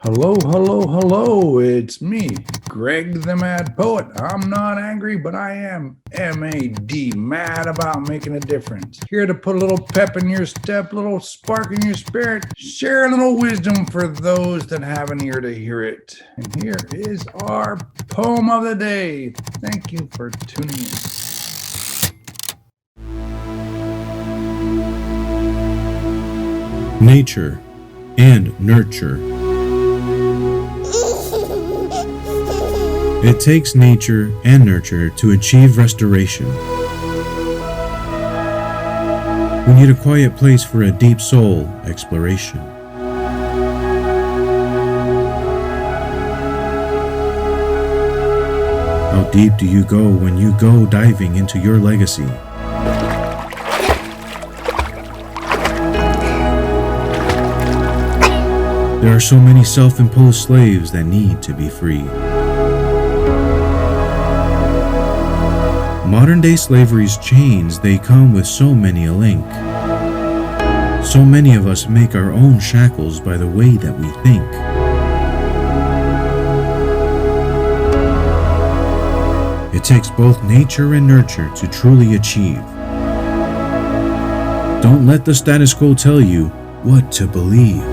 Hello, hello, hello. It's me, Greg the Mad Poet. I'm not angry, but I am M.A.D. mad about making a difference. Here to put a little pep in your step, little spark in your spirit, share a little wisdom for those that have an ear to hear it. And here is our poem of the day. Thank you for tuning in. Nature and nurture. It takes nature and nurture to achieve restoration. We need a quiet place for a deep soul exploration. How deep do you go when you go diving into your legacy? There are so many self-imposed slaves that need to be free. Modern-day slavery's chains, they come with so many a link. So many of us make our own shackles by the way that we think. It takes both nature and nurture to truly achieve. Don't let the status quo tell you what to believe.